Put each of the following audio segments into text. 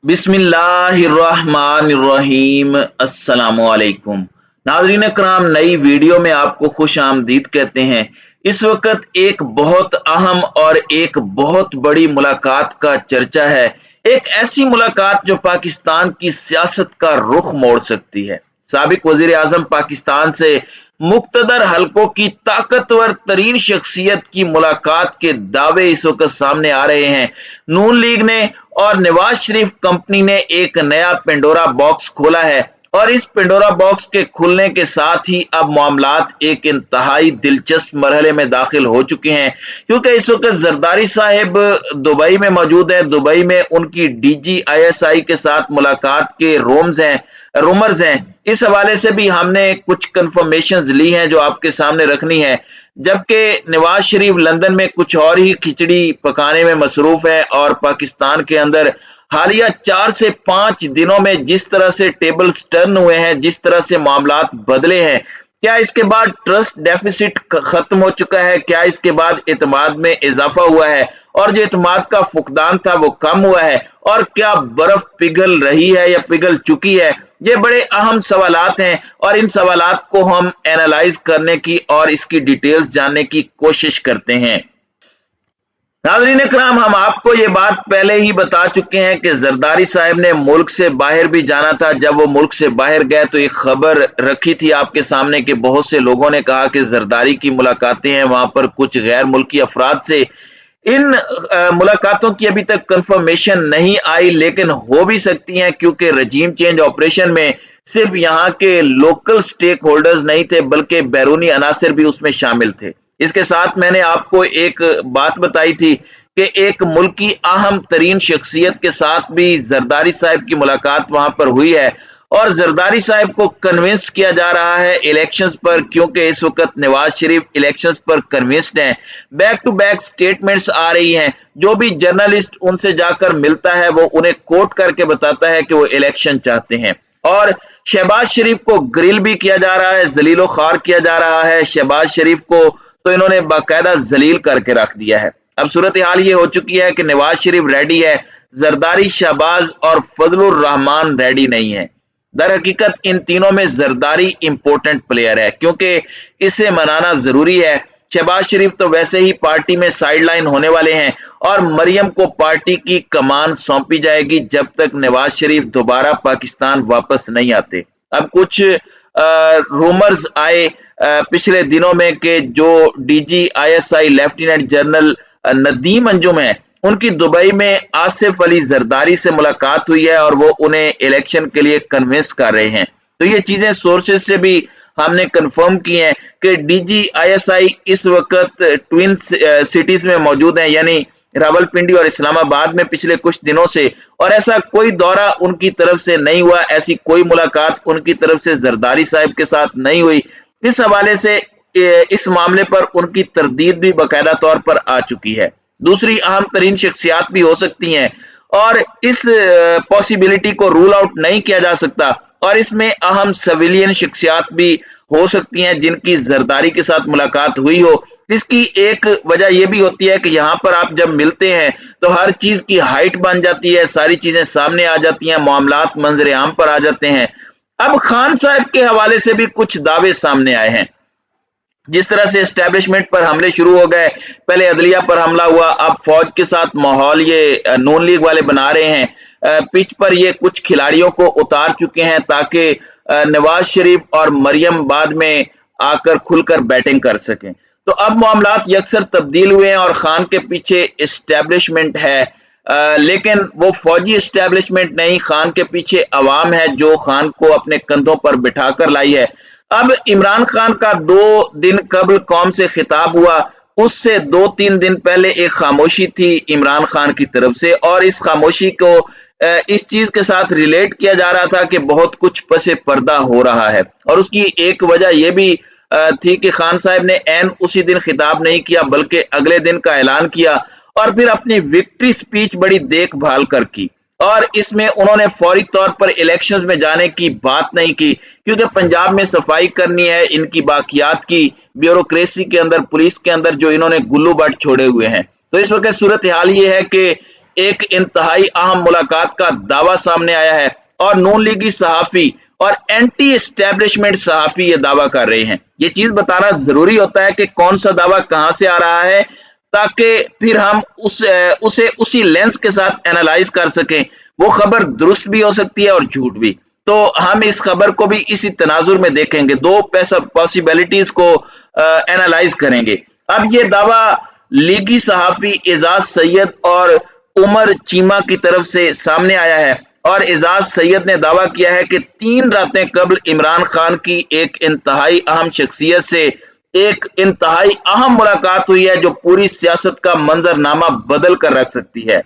बिस्मिल्लाहिर्रहमानिर्रहीम। अस्सलामुअलैकुम नाज़रीन कराम, नई वीडियो में आपको खुश आमदीद कहते हैं। इस वक्त एक बहुत अहम और एक बहुत बड़ी मुलाकात का चर्चा है। एक ऐसी मुलाकात जो पाकिस्तान की सियासत का रुख मोड़ सकती है। साबिक वजीर आजम पाकिस्तान से मुक्तदर हलकों की ताकतवर तरीन शख्सियत की मुलाकात के दावे इस वक्त सामने आ रहे हैं। नून लीग ने और नवाज शरीफ कंपनी ने एक नया पेंडोरा बॉक्स खोला है और इस पेंडोरा बॉक्स के खुलने के साथ ही अब मामलात एक इंतहाई दिलचस्प मरहले में दाखिल हो चुके हैं, क्योंकि इस वक्त जरदारी साहब दुबई में मौजूद है। दुबई में उनकी DGISI के साथ मुलाकात के रूमर्स हैं। इस हवाले से भी हमने कुछ कंफर्मेशंस ली हैं जो आपके सामने रखनी है। जबकि नवाज शरीफ लंदन में कुछ और ही खिचड़ी पकाने में मसरूफ है और पाकिस्तान के अंदर हालिया 4 से 5 दिनों में जिस तरह से टेबल्स टर्न हुए हैं, जिस तरह से मामलात बदले हैं, क्या इसके बाद ट्रस्ट डेफिसिट खत्म हो चुका है? क्या इसके बाद एतमाद में इजाफा हुआ है और जो एतमाद का फुकदान था वो कम हुआ है? और क्या बर्फ पिघल रही है या पिघल चुकी है? ये बड़े अहम सवालात हैं और इन सवालात को हम एनालाइज करने की और इसकी डिटेल्स जानने की कोशिश करते हैं। नाज़रीन इकराम, हम आपको ये बात पहले ही बता चुके हैं कि जरदारी साहब ने मुल्क से बाहर भी जाना था। जब वो मुल्क से बाहर गए तो एक खबर रखी थी आपके सामने कि बहुत से लोगों ने कहा कि जरदारी की मुलाकातें हैं वहां पर कुछ गैर मुल्की अफराद से। इन मुलाकातों की अभी तक कंफर्मेशन नहीं आई, लेकिन हो भी सकती हैं, क्योंकि रजीम चेंज ऑपरेशन में सिर्फ यहाँ के लोकल स्टेक होल्डर्स नहीं थे बल्कि बैरूनी अनासर भी उसमें शामिल थे। इसके साथ मैंने आपको एक बात बताई थी कि एक मुल्क की अहम तरीन शख्सियत के साथ भी जरदारी साहब की मुलाकात वहां पर हुई है और जरदारी साहब को कन्विंस किया जा रहा है इलेक्शंस पर, क्योंकि इस वक्त नवाज शरीफ इलेक्शंस पर कन्विंस्ड हैं। बैक टू बैक स्टेटमेंट्स आ रही हैं। जो भी जर्नलिस्ट उनसे जाकर मिलता है वो उन्हें कोट करके बताता है कि वो इलेक्शन चाहते हैं। और शहबाज शरीफ को ग्रिल भी किया जा रहा है, जलीलो खार किया जा रहा है। शहबाज शरीफ को तो इन्होंने बाकायदा जलील करके रख दिया है। अब सूरत हाल ये हो चुकी है कि नवाज शरीफ रेडी है, जरदारी, शहबाज और फजलुर रहमान रेडी नहीं है। दर हकीकत इन तीनों में जरदारी इंपॉर्टेंट प्लेयर है, क्योंकि इसे मनाना जरूरी है। शहबाज शरीफ तो वैसे ही पार्टी में साइडलाइन होने वाले हैं और मरियम को पार्टी की कमान सौंपी जाएगी जब तक नवाज शरीफ दोबारा पाकिस्तान वापस नहीं आते। अब कुछ रूमर्स आए पिछले दिनों में कि जो DGISI lieutenant general Nadeem Anjum है, उनकी दुबई में आसिफ अली जरदारी से मुलाकात हुई है और वो उन्हें इलेक्शन के लिए कन्विंस कर रहे हैं। तो ये चीजें सोर्सेज से भी हमने कंफर्म की हैं कि DGISI इस वक्त ट्विन सिटीज में मौजूद है, यानी रावलपिंडी और इस्लामाबाद में पिछले कुछ दिनों से, और ऐसा कोई दौरा उनकी तरफ से नहीं हुआ, ऐसी कोई मुलाकात उनकी तरफ से जरदारी साहब के साथ नहीं हुई। इस हवाले से इस मामले पर उनकी तरदीद भी बाकायदा तौर पर आ चुकी है। दूसरी अहम तरीन शख्सियात भी हो सकती हैं और इस पॉसिबिलिटी को रूल आउट नहीं किया जा सकता, और इसमें अहम सिविलियन शख्सियात भी हो सकती हैं जिनकी जरदारी के साथ मुलाकात हुई हो। इसकी एक वजह यह भी होती है कि यहाँ पर आप जब मिलते हैं तो हर चीज की हाइट बन जाती है, सारी चीजें सामने आ जाती हैं, मामलात मंजर आम पर आ जाते हैं। अब खान साहब के हवाले से भी कुछ दावे सामने आए हैं। जिस तरह से एस्टेब्लिशमेंट पर हमले शुरू हो गए, पहले अदलिया पर हमला हुआ, अब फौज के साथ माहौल ये नून लीग वाले बना रहे हैं। पिच पर ये कुछ खिलाड़ियों को उतार चुके हैं ताकि नवाज शरीफ और मरियम बाद में आकर खुलकर बैटिंग कर सकें। तो अब मामलात यकसर तब्दील हुए हैं और खान के पीछे एस्टेब्लिशमेंट है, लेकिन वो फौजी एस्टेब्लिशमेंट नहीं, खान के पीछे अवाम है जो खान को अपने कंधों पर बिठाकर लाई है। अब इमरान खान का 2 दिन कबल कौम से खिताब हुआ, उससे 2-3 दिन पहले एक खामोशी थी इमरान खान की तरफ से, और इस खामोशी को इस चीज के साथ रिलेट किया जा रहा था कि बहुत कुछ पसे पर्दा हो रहा है। और उसकी एक वजह यह भी थी कि खान साहब ने ऐन उसी दिन खिताब नहीं किया बल्कि अगले दिन का ऐलान किया और फिर अपनी विक्ट्री स्पीच बड़ी देखभाल कर की, और इसमें उन्होंने फौरी तौर पर इलेक्शंस में जाने की बात नहीं की, क्योंकि पंजाब में सफाई करनी है इनकी बाकियात की, ब्यूरोक्रेसी के अंदर, पुलिस के अंदर जो इन्होंने गुल्लू बट छोड़े हुए हैं। तो इस वक्त सूरत हाल ये है कि एक इंतहाई अहम मुलाकात का दावा सामने आया है और नून लीगी सहाफी और एंटी एस्टेब्लिशमेंट सहाफी ये दावा कर रहे हैं। ये चीज बताना जरूरी होता है कि कौन सा दावा कहां से आ रहा है, ताकि फिर हम उसे उसी लेंस के साथ एनालाइज कर सकें। वो खबर दुरुस्त भी हो सकती है और झूठ भी। तो हम इस खबर को भी इसी तनाजुर में देखेंगे, दो पॉसिबिलिटीज को एनालाइज करेंगे। अब ये दावा लीगी सहाफी एजाज सैयद और उमर चीमा की तरफ से सामने आया है और एजाज सैयद ने दावा किया है कि 3 रातें कबल इमरान खान की एक इंतहाई अहम शख्सियत से एक इंतहाई अहम मुलाकात हुई है जो पूरी सियासत का मंजरनामा बदल कर रख सकती है।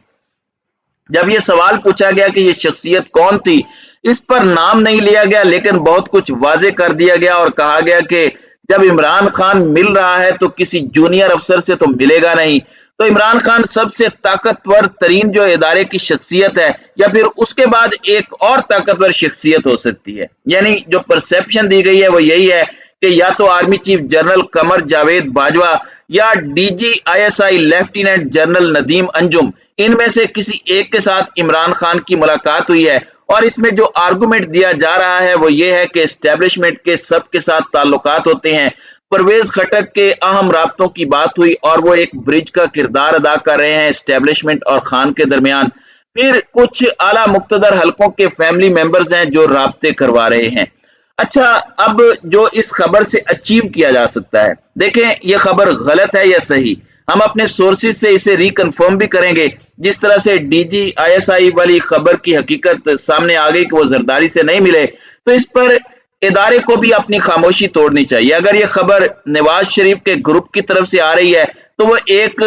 जब यह सवाल पूछा गया कि यह शख्सियत कौन थी, इस पर नाम नहीं लिया गया, लेकिन बहुत कुछ वाजे कर दिया गया और कहा गया कि जब इमरान खान मिल रहा है तो किसी जूनियर अफसर से तो मिलेगा नहीं। तो इमरान खान सबसे ताकतवर तरीन जो इदारे की शख्सियत है, या फिर उसके बाद एक और ताकतवर शख्सियत हो सकती है। यानी जो परसेप्शन दी गई है वो यही है कि या तो army chief general Qamar Javed Bajwa या DGISI lieutenant general Nadeem Anjum, इनमें से किसी एक के साथ इमरान खान की मुलाकात हुई है। और इसमें जो आर्गुमेंट दिया जा रहा है वो ये है कि एस्टेब्लिशमेंट के सबके साथ ताल्लुकात होते हैं। परवेज खटक के अहम राब्तों की बात हुई और वो एक ब्रिज का किरदार अदा कर रहे हैं एस्टेब्लिशमेंट और खान के दरमियान। फिर कुछ आला मुक्तदर हलकों के फैमिली मेंबर्स हैं जो राब्ते करवा रहे हैं। अच्छा, अब जो इस खबर से अचीव किया जा सकता है, देखें ये खबर गलत है या सही, हम अपने सोर्सेज से इसे रिकन्फर्म भी करेंगे। जिस तरह से DGISI वाली खबर की हकीकत सामने आ गई कि वो जरदारी से नहीं मिले, तो इस पर इदारे को भी अपनी खामोशी तोड़नी चाहिए। अगर ये खबर नवाज शरीफ के ग्रुप की तरफ से आ रही है तो वो एक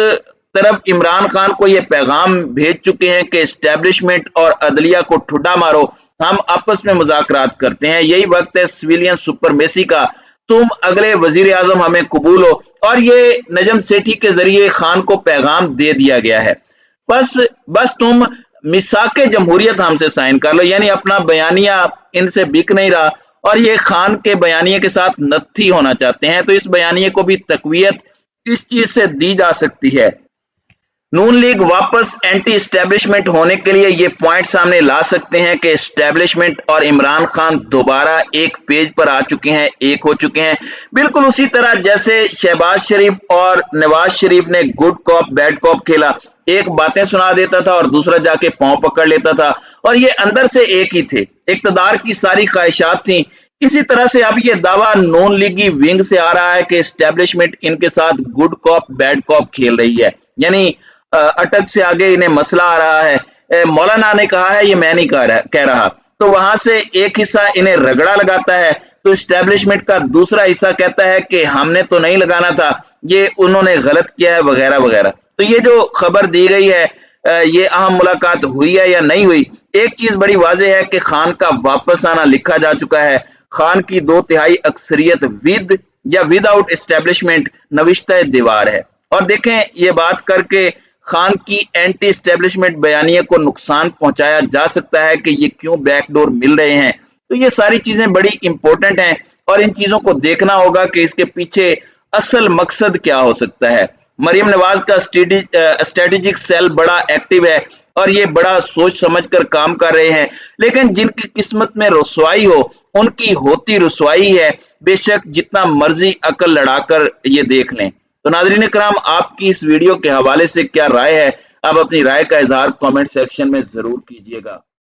तरफ इमरान खान को ये पैगाम भेज चुके हैं कि एस्टेब्लिशमेंट और अदलिया को ठुड्डा मारो, हम आपस में मुज़ाकरात करते हैं, यही वक्त है सिविलियन सुपरमेसी का, तुम अगले वजीर आजम हमें कबूल हो। और ये नजम सेठी के जरिए खान को पैगाम दे दिया गया है, बस तुम मिसाके जमहूरियत हमसे साइन कर लो। यानी अपना बयानिया इनसे बिक नहीं रहा और ये खान के बयानिए के साथ नत्थी होना चाहते हैं, तो इस बयानिए को भी तकवीयत इस चीज से दी जा सकती है। नून लीग वापस एंटी एस्टेब्लिशमेंट होने के लिए ये पॉइंट सामने ला सकते हैं कि एस्टेब्लिशमेंट और इमरान खान दोबारा एक पेज पर आ चुके हैं, एक हो चुके हैं, बिल्कुल उसी तरह जैसे शहबाज शरीफ और नवाज शरीफ ने गुड कॉप बैड कॉप खेला। एक बातें सुना देता था और दूसरा जाके पांव पकड़ लेता था, और ये अंदर से एक ही थे, इक्तदार की सारी ख्वाहिशात थी। इसी तरह से अब ये दावा नून लीगी विंग से आ रहा है कि एस्टेब्लिशमेंट इनके साथ गुड कॉप बैड कॉप खेल रही है। यानी अटक से आगे इन्हें मसला आ रहा है, मौलाना ने कहा है ये मैं नहीं कह रहा, तो वहां से एक हिस्सा इन्हें रगड़ा लगाता है, तो एस्टेब्लिशमेंट का दूसरा हिस्सा कहता है कि हमने तो नहीं लगाना था, ये उन्होंने गलत किया है वगैरह वगैरह। तो ये जो खबर दी गई है, ये अहम मुलाकात हुई है या नहीं हुई, एक चीज बड़ी वाज़ेह है कि खान का वापस आना लिखा जा चुका है। खान की 2/3 अक्सरियत विद या विदाउट एस्टेब्लिशमेंट नविश्ता दीवार है। और देखें, ये बात करके खान की एंटी एस्टेब्लिशमेंट बयानिए को नुकसान पहुंचाया जा सकता है कि ये क्यों बैकडोर मिल रहे हैं। तो ये सारी चीजें बड़ी इंपॉर्टेंट हैं और इन चीजों को देखना होगा कि इसके पीछे असल मकसद क्या हो सकता है। मरियम नवाज का स्ट्रेटेजिक सेल बड़ा एक्टिव है और ये बड़ा सोच समझकर काम कर रहे हैं, लेकिन जिनकी किस्मत में रुसवाई हो उनकी होती रुसवाई है, बेशक जितना मर्जी अकल लड़ाकर ये देख लें। तो नाज़रीन इकराम, आपकी इस वीडियो के हवाले से क्या राय है? आप अपनी राय का इजहार कमेंट सेक्शन में जरूर कीजिएगा।